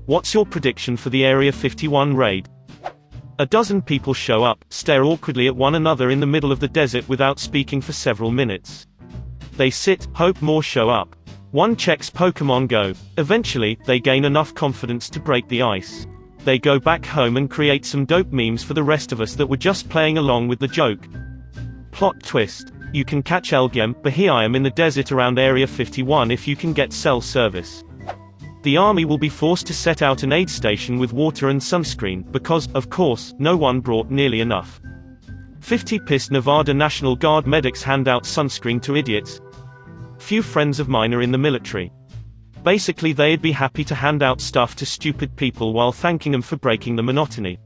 What's your prediction for the Area 51 raid? A dozen people show up, stare awkwardly at one another in the middle of the desert without speaking for several minutes. They sit, hope more show up. One checks Pokemon Go. Eventually, they gain enough confidence to break the ice. They go back home and create some dope memes for the rest of us that were just playing along with the joke. Plot twist. You can catch Elgem Bahiam in the desert around Area 51 if you can get cell service. The army will be forced to set out an aid station with water and sunscreen, because, of course, no one brought nearly enough. 50 pissed Nevada National Guard medics hand out sunscreen to idiots. Few friends of mine are in the military. Basically they'd be happy to hand out stuff to stupid people while thanking them for breaking the monotony.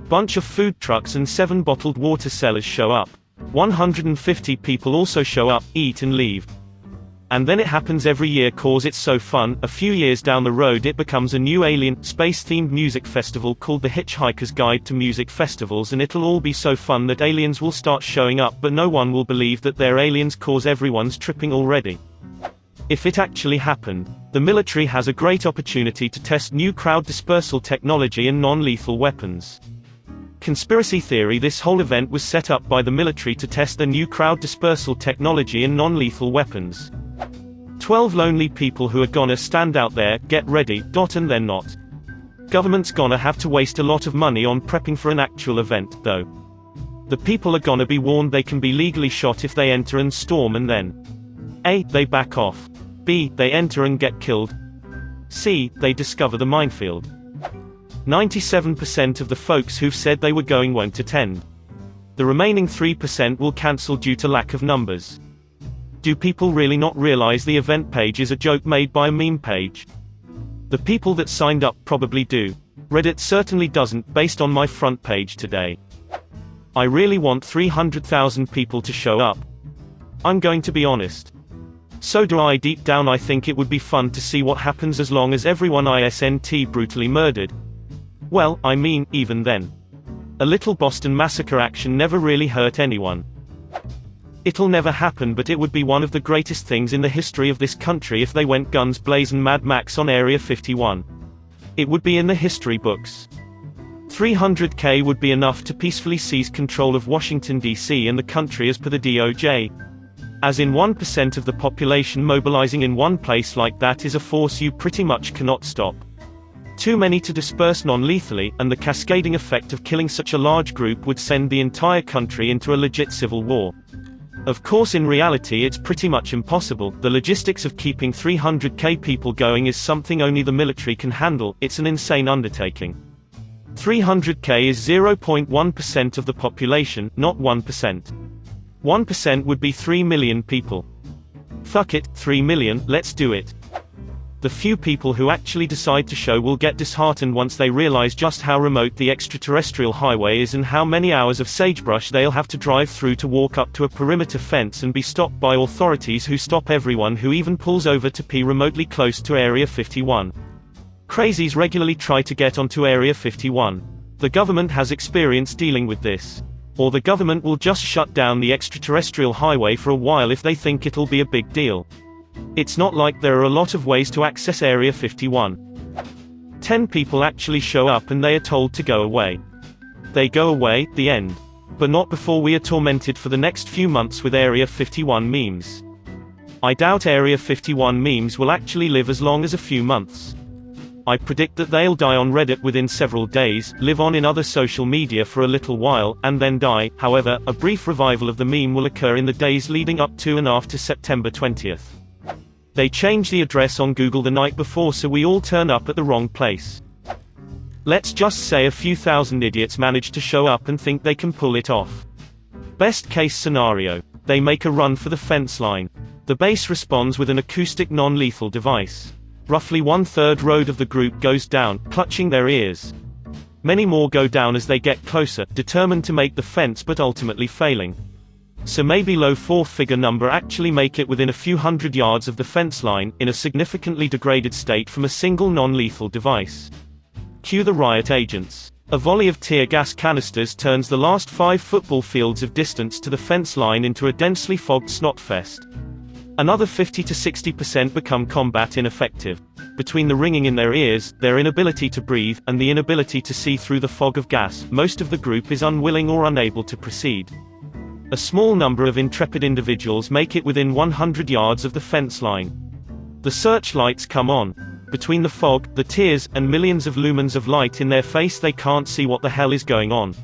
Bunch of food trucks and 7 bottled water sellers show up. 150 people also show up, eat and leave. And then it happens every year cause it's so fun. A few years down the road it becomes a new alien, space-themed music festival called The Hitchhiker's Guide to Music Festivals, and it'll all be so fun that aliens will start showing up but no one will believe that they're aliens cause everyone's tripping already. If it actually happened, the military has a great opportunity to test new crowd dispersal technology and non-lethal weapons. Conspiracy theory: this whole event was set up by the military to test their new crowd dispersal technology and non-lethal weapons. 12 lonely people who are gonna stand out there, get ready, and they're not. Government's gonna have to waste a lot of money on prepping for an actual event, though. The people are gonna be warned they can be legally shot if they enter and storm, and then A. They back off. B. They enter and get killed. C. They discover the minefield. 97% of the folks who've said they were going won't attend. The remaining 3% will cancel due to lack of numbers. Do people really not realize the event page is a joke made by a meme page? The people that signed up probably do. Reddit certainly doesn't, based on my front page today. I really want 300,000 people to show up. I'm going to be honest. So do I. Deep down I think it would be fun to see what happens as long as everyone isn't brutally murdered. Well, I mean, even then. A little Boston Massacre action never really hurt anyone. It'll never happen, but it would be one of the greatest things in the history of this country if they went guns blazing Mad Max on Area 51. It would be in the history books. 300k would be enough to peacefully seize control of Washington, D.C. and the country as per the DOJ. As in 1% of the population mobilizing in one place like that is a force you pretty much cannot stop. Too many to disperse non-lethally, and the cascading effect of killing such a large group would send the entire country into a legit civil war. Of course, in reality it's pretty much impossible. The logistics of keeping 300k people going is something only the military can handle. It's an insane undertaking. 300k is 0.1% of the population, not 1%. 1% would be 3 million people. Fuck it, 3 million, let's do it. The few people who actually decide to show will get disheartened once they realize just how remote the extraterrestrial highway is and how many hours of sagebrush they'll have to drive through to walk up to a perimeter fence and be stopped by authorities who stop everyone who even pulls over to pee remotely close to Area 51. Crazies regularly try to get onto Area 51. The government has experience dealing with this. Or the government will just shut down the extraterrestrial highway for a while if they think it'll be a big deal. It's not like there are a lot of ways to access Area 51. 10 people actually show up and they are told to go away. They go away, the end. But not before we are tormented for the next few months with Area 51 memes. I doubt Area 51 memes will actually live as long as a few months. I predict that they'll die on Reddit within several days, live on in other social media for a little while, and then die. However, a brief revival of the meme will occur in the days leading up to and after September 20th. They change the address on Google the night before so we all turn up at the wrong place. Let's just say a few thousand idiots manage to show up and think they can pull it off. Best case scenario. They make a run for the fence line. The base responds with an acoustic non-lethal device. Roughly 1/3 road of the group goes down, clutching their ears. Many more go down as they get closer, determined to make the fence but ultimately failing. So maybe low 4-figure number actually make it within a few hundred yards of the fence line, in a significantly degraded state from a single non-lethal device. Cue the riot agents. A volley of tear gas canisters turns the last 5 football fields of distance to the fence line into a densely fogged snotfest. Another 50 to 60% become combat ineffective. Between the ringing in their ears, their inability to breathe, and the inability to see through the fog of gas, most of the group is unwilling or unable to proceed. A small number of intrepid individuals make it within 100 yards of the fence line. The searchlights come on. Between the fog, the tears, and millions of lumens of light in their face, they can't see what the hell is going on.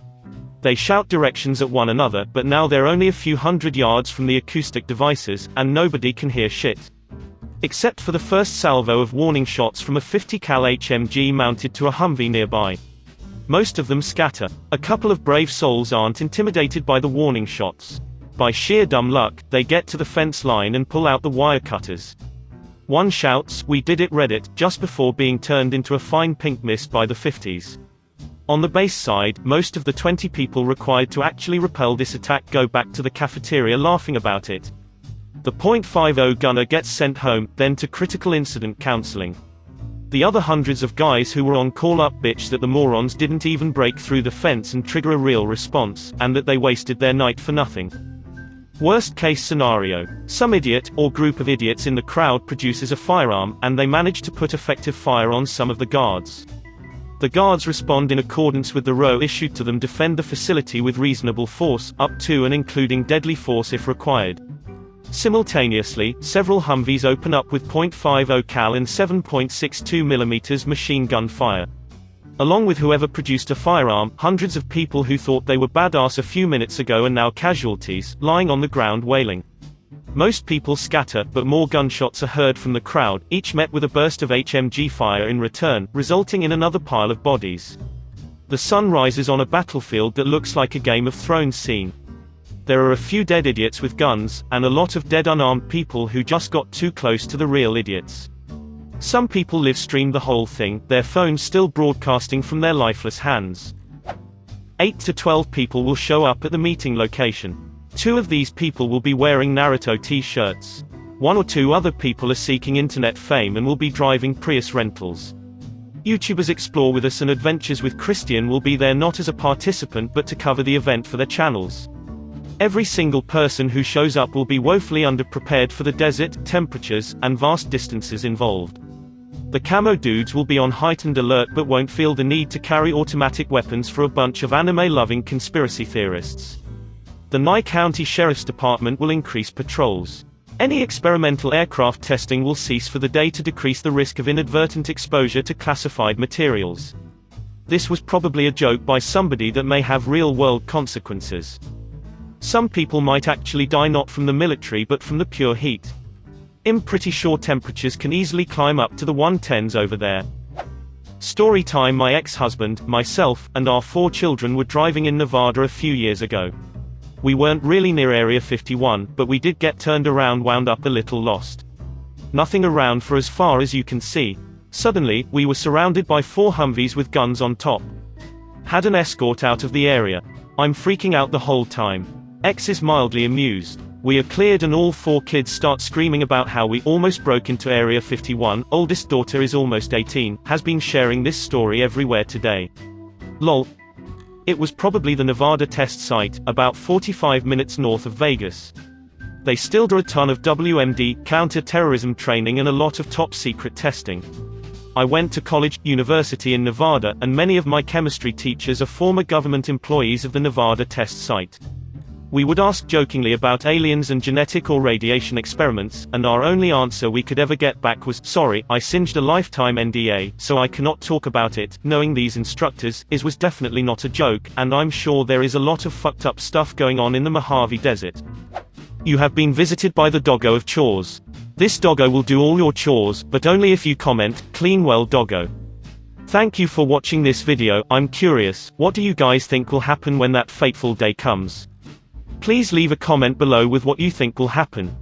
They shout directions at one another, but now they're only a few hundred yards from the acoustic devices, and nobody can hear shit. Except for the first salvo of warning shots from a 50 cal HMG mounted to a Humvee nearby. Most of them scatter. A couple of brave souls aren't intimidated by the warning shots. By sheer dumb luck, they get to the fence line and pull out the wire cutters. One shouts, "We did it, Reddit," just before being turned into a fine pink mist by the 50s. On the base side, most of the 20 people required to actually repel this attack go back to the cafeteria laughing about it. The .50 gunner gets sent home, then to critical incident counseling. The other hundreds of guys who were on call up bitch that the morons didn't even break through the fence and trigger a real response, and that they wasted their night for nothing. Worst case scenario. Some idiot, or group of idiots in the crowd produces a firearm, and they manage to put effective fire on some of the guards. The guards respond in accordance with the row issued to them, defend the facility with reasonable force, up to and including deadly force if required. Simultaneously, several Humvees open up with .50 cal and 7.62 mm machine gun fire. Along with whoever produced a firearm, hundreds of people who thought they were badass a few minutes ago are now casualties, lying on the ground wailing. Most people scatter, but more gunshots are heard from the crowd, each met with a burst of HMG fire in return, resulting in another pile of bodies. The sun rises on a battlefield that looks like a Game of Thrones scene. There are a few dead idiots with guns, and a lot of dead unarmed people who just got too close to the real idiots. Some people live stream the whole thing, their phones still broadcasting from their lifeless hands. 8 to 12 people will show up at the meeting location. 2 of these people will be wearing Naruto t-shirts. 1 or 2 other people are seeking internet fame and will be driving Prius rentals. YouTubers Explore With Us and Adventures with Christian will be there not as a participant but to cover the event for their channels. Every single person who shows up will be woefully underprepared for the desert, temperatures, and vast distances involved. The camo dudes will be on heightened alert but won't feel the need to carry automatic weapons for a bunch of anime-loving conspiracy theorists. The Nye County Sheriff's Department will increase patrols. Any experimental aircraft testing will cease for the day to decrease the risk of inadvertent exposure to classified materials. This was probably a joke by somebody that may have real-world consequences. Some people might actually die not from the military but from the pure heat. I'm pretty sure temperatures can easily climb up to the 110s over there. Story time. My ex-husband, myself, and our 4 children were driving in Nevada a few years ago. We weren't really near Area 51, but we did get turned around, wound up a little lost. Nothing around for as far as you can see. Suddenly, we were surrounded by 4 Humvees with guns on top. Had an escort out of the area. I'm freaking out the whole time. Ex is mildly amused. We are cleared and all 4 kids start screaming about how we almost broke into Area 51. Oldest daughter is almost 18, has been sharing this story everywhere today. Lol. It was probably the Nevada test site, about 45 minutes north of Vegas. They still do a ton of WMD, counter-terrorism training and a lot of top-secret testing. I went to college, university in Nevada, and many of my chemistry teachers are former government employees of the Nevada test site. We would ask jokingly about aliens and genetic or radiation experiments, and our only answer we could ever get back was, "Sorry, I singed a lifetime NDA, so I cannot talk about it." Knowing these instructors, it was definitely not a joke, and I'm sure there is a lot of fucked up stuff going on in the Mojave Desert. You have been visited by the doggo of chores. This doggo will do all your chores, but only if you comment, "Clean well doggo." Thank you for watching this video. I'm curious, what do you guys think will happen when that fateful day comes? Please leave a comment below with what you think will happen.